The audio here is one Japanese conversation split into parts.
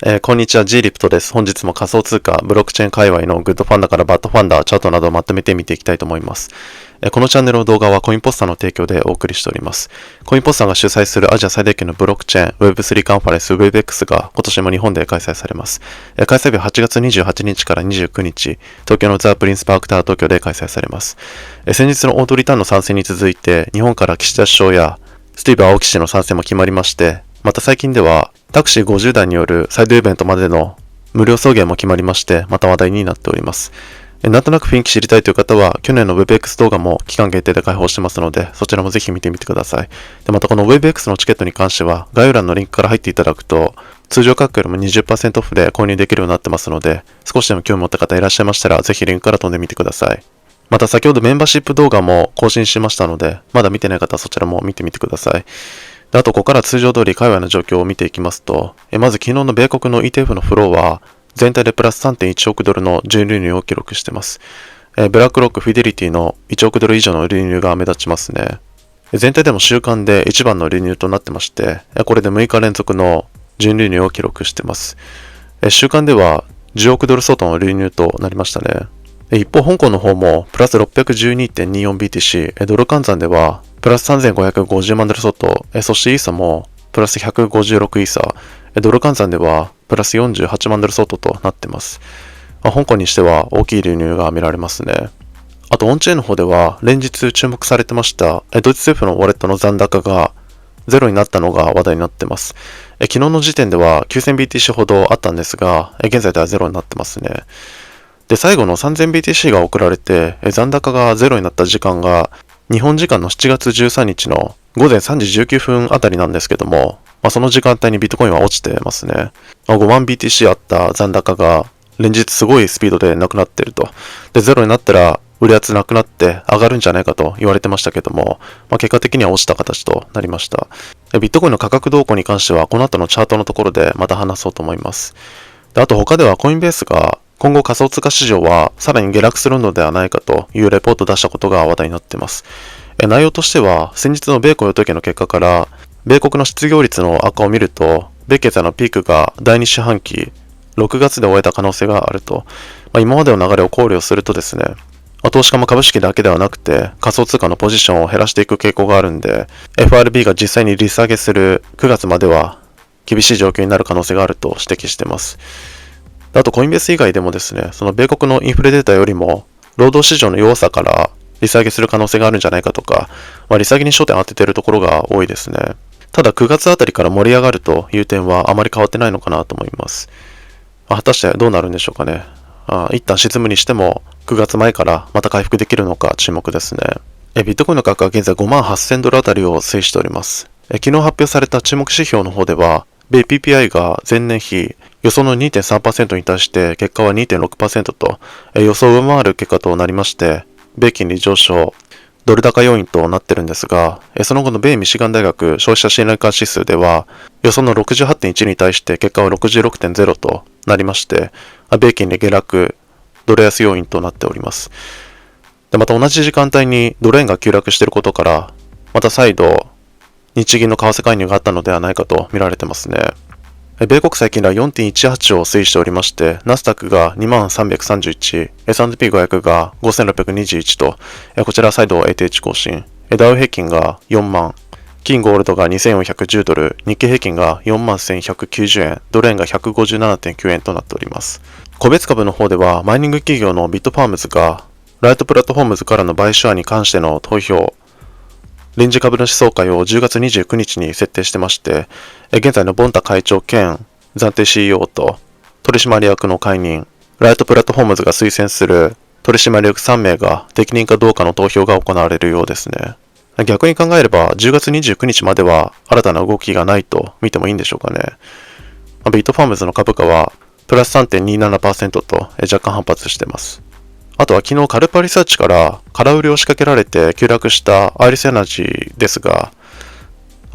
こんにちは、G リプトです。本日も仮想通貨、ブロックチェーン界隈のグッドファンダからバッドファンダ、チャートなどをまとめて見ていきたいと思います。このチャンネルの動画はコインポスターの提供でお送りしております。コインポスターが主催するアジア最大級のブロックチェーン Web3 カンファレンス WebX が今年も日本で開催されます。開催日は8月28日から29日、東京のザ・プリンスパークタワー東京で開催されます。先日のオートリターンの参戦に続いて、日本から岸田首相やスティーブ・青木氏の参戦も決まりまして、また最近ではタクシー50台によるサイドイベントまでの無料送迎も決まりまして、また話題になっております。なんとなく雰囲気知りたいという方は、去年の WebX 動画も期間限定で開放してますので、そちらもぜひ見てみてください。で、またこの WebX のチケットに関しては、概要欄のリンクから入っていただくと、通常価格よりも 20% オフで購入できるようになってますので、少しでも興味持った方いらっしゃいましたら、ぜひリンクから飛んでみてください。また先ほどメンバーシップ動画も更新しましたので、まだ見てない方はそちらも見てみてください。あと、ここから通常通り海外の状況を見ていきますと、まず昨日の米国の ETF のフローは、全体でプラス 3.1 億ドルの純流入を記録しています。ブラックロック、フィデリティの1億ドル以上の流入が目立ちますね。全体でも週間で一番の流入となってまして、これで6日連続の純流入を記録しています。週間では10億ドル相当の流入となりましたね。一方、香港の方もプラス 612.24BTC、ドル換算ではプラス3550万ドル相当、そしてイーサもプラス156イーサ、ドル換算ではプラス48万ドル相当となっています。香港にしては大きい流入が見られますね。あと、オンチェーンの方では連日注目されてましたドイツ政府のウォレットの残高がゼロになったのが話題になっています。昨日の時点では 9000BTC ほどあったんですが、現在ではゼロになってますね。で、最後の 3000BTC が送られて、残高がゼロになった時間が日本時間の7月13日の午前3時19分あたりなんですけども、その時間帯にビットコインは落ちてますね。5万 BTC あった残高が連日すごいスピードでなくなっていると。で、ゼロになったら売り圧なくなって上がるんじゃないかと言われてましたけども、結果的には落ちた形となりました。ビットコインの価格動向に関してはこの後のチャートのところでまた話そうと思います。で、あと他ではコインベースが今後仮想通貨市場はさらに下落するのではないかというレポートを出したことが話題になっています。内容としては、先日の米雇用統計の結果から、米国の失業率の悪化を見ると、米経済のピークが第2四半期、6月で終えた可能性があると。今までの流れを考慮するとですね、投資家も株式だけではなくて、仮想通貨のポジションを減らしていく傾向があるんで、FRB が実際に利下げする9月までは、厳しい状況になる可能性があると指摘しています。あと、コインベース以外でもですね、その米国のインフレデータよりも、労働市場の弱さから、利下げする可能性があるんじゃないかとか、利下げに焦点を当てているところが多いですね。ただ9月あたりから盛り上がるという点はあまり変わってないのかなと思います。果たしてどうなるんでしょうかね。一旦沈むにしても9月前からまた回復できるのか注目ですね。ビットコインの価格は現在58,000ドルあたりを推移しております。昨日発表された注目指標の方では、米 PPI が前年比予想の 2.3% に対して結果は 2.6% と予想を上回る結果となりまして、米金利上昇、ドル高要因となってるんですが、その後の米ミシガン大学消費者信頼感指数では、予想の 68.1 に対して結果は 66.0 となりまして、米金利下落、ドル安要因となっております。で、また同じ時間帯にドル円が急落していることから、また再度、日銀の為替介入があったのではないかと見られてますね。米国債金利は 4.18 を推移しておりまして、ナスダックが2331、S&P500 が5621と、こちら再度 ATH 更新、ダウ平均が4万、金ゴールドが2410ドル、日経平均が41,190円、ドル円が 157.9 円となっております。個別株の方では、マイニング企業のビットファームズが、ライトプラットフォームズからの買収案に関しての投票、臨時株主総会を10月29日に設定してまして、現在のボンタ会長兼暫定 CEO と取締役の解任、ライトプラットフォームズが推薦する取締役3名が適任かどうかの投票が行われるようですね。逆に考えれば10月29日までは新たな動きがないと見てもいいんでしょうかね。ビットファームズの株価はプラス 3.27% と若干反発しています。あとは昨日カルパリサーチから空売りを仕掛けられて急落したアイリスエナジーですが、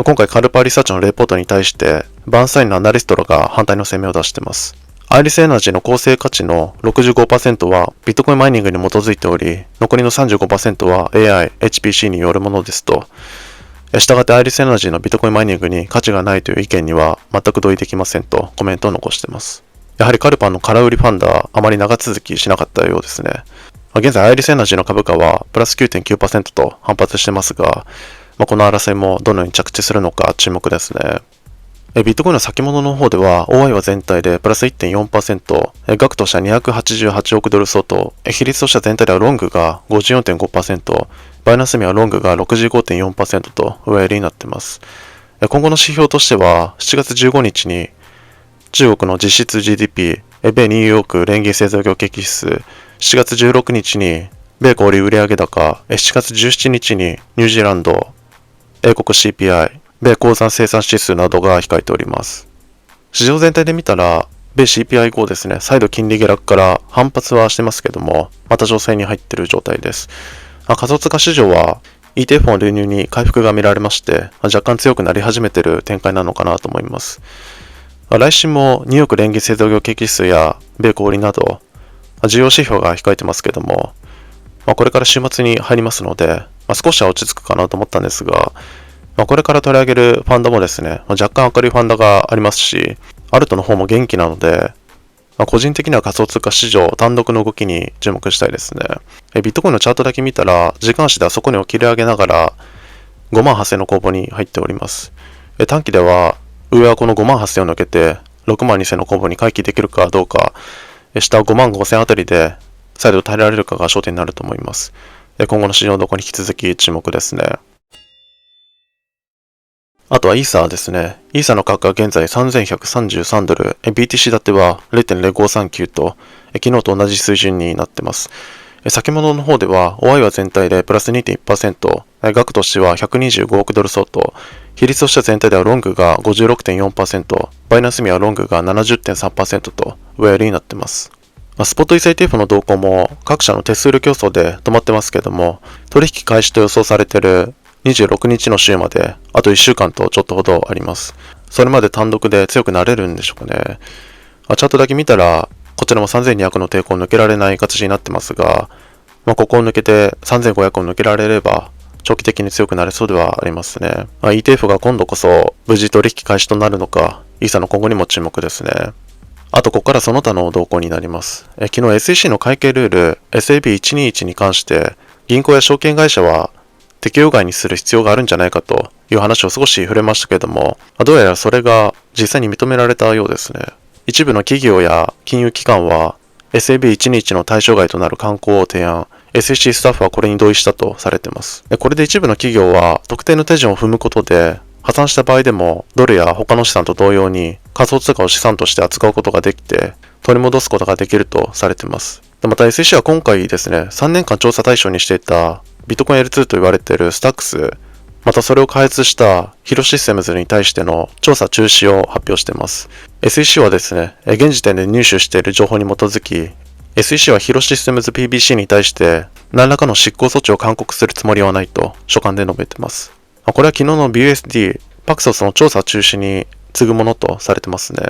今回カルパリサーチのレポートに対してバンサインのアナリストらが反対の声明を出しています。アイリスエナジーの構成価値の 65% はビットコインマイニングに基づいており、残りの 35% は AI、HPC によるものですと、したがってアイリスエナジーのビットコインマイニングに価値がないという意見には全く同意できませんとコメントを残しています。やはりカルパンの空売りファンダはあまり長続きしなかったようですね。現在アイリスエナジーの株価はプラス 9.9% と反発してますが、この争いもどのように着地するのか注目ですね。ビットコインの先物の方では OI は全体でプラス 1.4%、額としては288億ドル相当、比率としては全体ではロングが 54.5%、バイナンスミはロングが 65.4% と上売りになっています。今後の指標としては7月15日に中国の実質 GDP、米ニューヨーク連銀製造業景気指数、7月16日に米小売売上高、7月17日にニュージーランド、英国 CPI、米鉱山生産指数などが控えております。市場全体で見たら、米 CPI 後ですね、再度金利下落から反発はしてますけども、また情勢に入っている状態です。仮想通貨市場は ETF の流入に回復が見られまして、若干強くなり始めている展開なのかなと思います。来週もニューヨーク連銀製造業景気指数や米小売など、重要指標が控えてますけども、これから週末に入りますので、少しは落ち着くかなと思ったんですが、これから取り上げるファンドもですね、若干明るいファンドがありますし、アルトの方も元気なので、個人的には仮想通貨市場単独の動きに注目したいですね。ビットコインのチャートだけ見たら、時間足では底値を切り上げながら、58,000の攻防に入っております。短期では、上はこの58,000を抜けて、62,000の攻防に回帰できるかどうか、下は55,000あたりで、再度耐えられるかが焦点になると思います。今後の市場動向に引き続き注目ですね。あとはイーサーですね。イーサーの価格は現在3133ドル、BTC 建ては 0.0539 と、昨日と同じ水準になっています。先物の方では OI は全体でプラス 2.1%、額としては125億ドル相当、比率としては全体ではロングが 56.4%、バイナンスミはロングが 70.3% と上売りになっています。スポット ETF の動向も各社の手数料競争で止まってますけども、取引開始と予想されている26日の週まであと1週間とちょっとほどあります。それまで単独で強くなれるんでしょうかね。チャートだけ見たらこちらも3200の抵抗を抜けられない形になってますが、ここを抜けて3500を抜けられれば長期的に強くなれそうではありますね。ETF が今度こそ無事取引開始となるのか、イーサの今後にも注目ですね。あとここからその他の動向になります。昨日 SEC の会計ルール SAB121 に関して銀行や証券会社は適用外にする必要があるんじゃないかという話を少し触れましたけれども、どうやらそれが実際に認められたようですね。一部の企業や金融機関は SAB121 の対象外となる慣行を提案、SEC スタッフはこれに同意したとされています。これで一部の企業は特定の手順を踏むことで破産した場合でもドルや他の資産と同様に仮想通貨を資産として扱うことができて取り戻すことができるとされています。また SEC は今回ですね、3年間調査対象にしていたビットコイン L2 と言われているスタックス、またそれを開発したヒロシステムズに対しての調査中止を発表しています。SEC はですね、現時点で入手している情報に基づき、SEC はヒロシステムズ PBC に対して何らかの執行措置を勧告するつもりはないと書簡で述べています。これは昨日の BUSD、パクソスの調査中止に次ぐものとされてますね。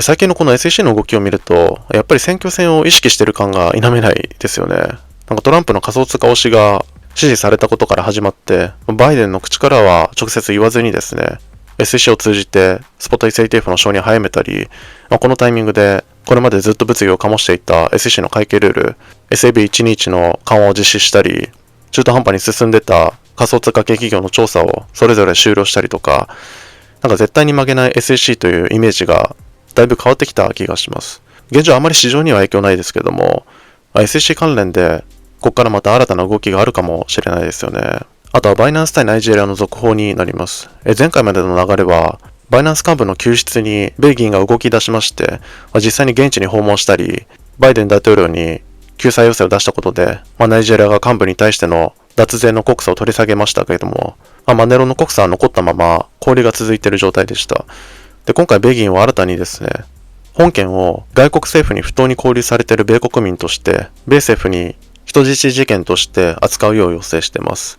最近のこの SEC の動きを見ると、やっぱり選挙戦を意識している感が否めないですよね。トランプの仮想通貨推しが支持されたことから始まって、バイデンの口からは直接言わずにですね、SEC を通じてスポット ETF の承認を早めたり、このタイミングでこれまでずっと物議を醸していた SEC の会計ルール、SAB121 の緩和を実施したり、中途半端に進んでた仮想通貨系企業の調査をそれぞれ終了したりとか、絶対に負けない SEC というイメージがだいぶ変わってきた気がします。現状あまり市場には影響ないですけども、SEC 関連でここからまた新たな動きがあるかもしれないですよね。あとはバイナンス対ナイジェリアの続報になります。前回までの流れは、バイナンス幹部の救出に米銀が動き出しまして、実際に現地に訪問したり、バイデン大統領に救済要請を出したことで、ナイジェリアが幹部に対しての脱税の告訴を取り下げましたけれども、マネロの告訴は残ったまま交流が続いている状態でした。で、今回米銀は新たにですね、本件を外国政府に不当に交流されている米国民として、米政府に人質事件として扱うよう要請しています。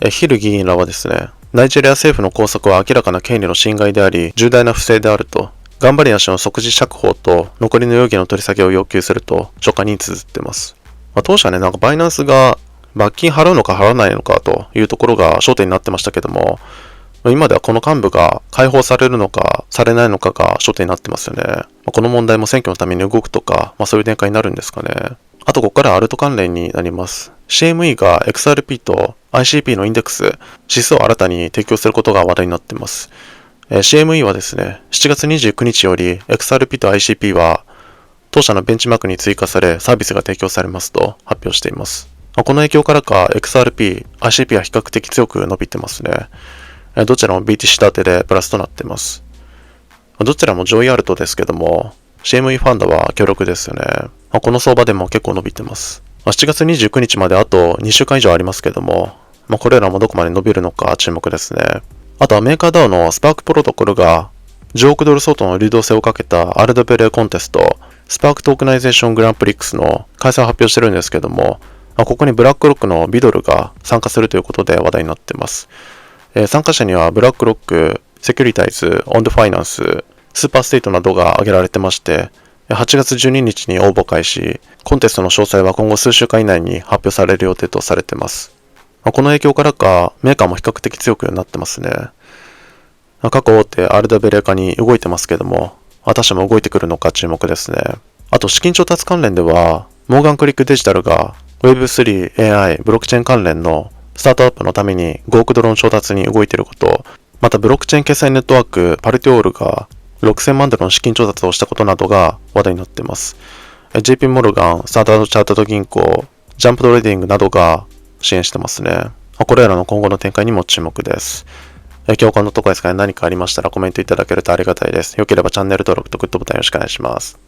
ヒル議員らはですね、ナイジェリア政府の拘束は明らかな権利の侵害であり、重大な不正であると、頑張りなしの即時釈放と残りの容疑の取り下げを要求すると書簡に綴っています。当初はね、バイナンスが罰金払うのか払わないのかというところが焦点になってましたけども、今ではこの幹部が解放されるのかされないのかが焦点になってますよね。この問題も選挙のために動くとか、そういう展開になるんですかね。あと、ここからアルト関連になります。CME が XRP と ICP のインデックス、指数を新たに提供することが話題になっています。CME はですね、7月29日より XRP と ICP は当社のベンチマークに追加されサービスが提供されますと発表しています。この影響からか XRP、ICP は比較的強く伸びてますね。どちらも BTC 立てでプラスとなっています。どちらも上位アルトですけども、CME ファンドは強力ですよね。この相場でも結構伸びてます。7月29日まであと2週間以上ありますけども、これらもどこまで伸びるのか注目ですね。あとはメーカー DAO のスパークプロトコルが10億ドル相当の流動性をかけた RWA コンテスト、スパークトークナイゼーショングランプリックスの開催を発表してるんですけども、ここにブラックロックのビドルが参加するということで話題になっています。参加者にはブラックロック、セキュリタイズ、オンドファイナンス、スーパーステートなどが挙げられてまして、8月12日に応募開始、コンテストの詳細は今後数週間以内に発表される予定とされています。この影響からか、メーカーも比較的強くなってますね。過去大手 RWA 化に動いてますけども、他社も動いてくるのか注目ですね。あと資金調達関連では、モーガンクリックデジタルが Web3、AI、ブロックチェーン関連のスタートアップのために5億ドルの調達に動いていること、またブロックチェーン決済ネットワークパルティオールが6000万ドルの資金調達をしたことなどが話題になっています。JP モルガン、スタンダードチャータード銀行、ジャンプトレーディングなどが支援してますね。これらの今後の展開にも注目です。共感のところですかね、何かありましたらコメントいただけるとありがたいです。よければチャンネル登録とグッドボタンよろしくお願いします。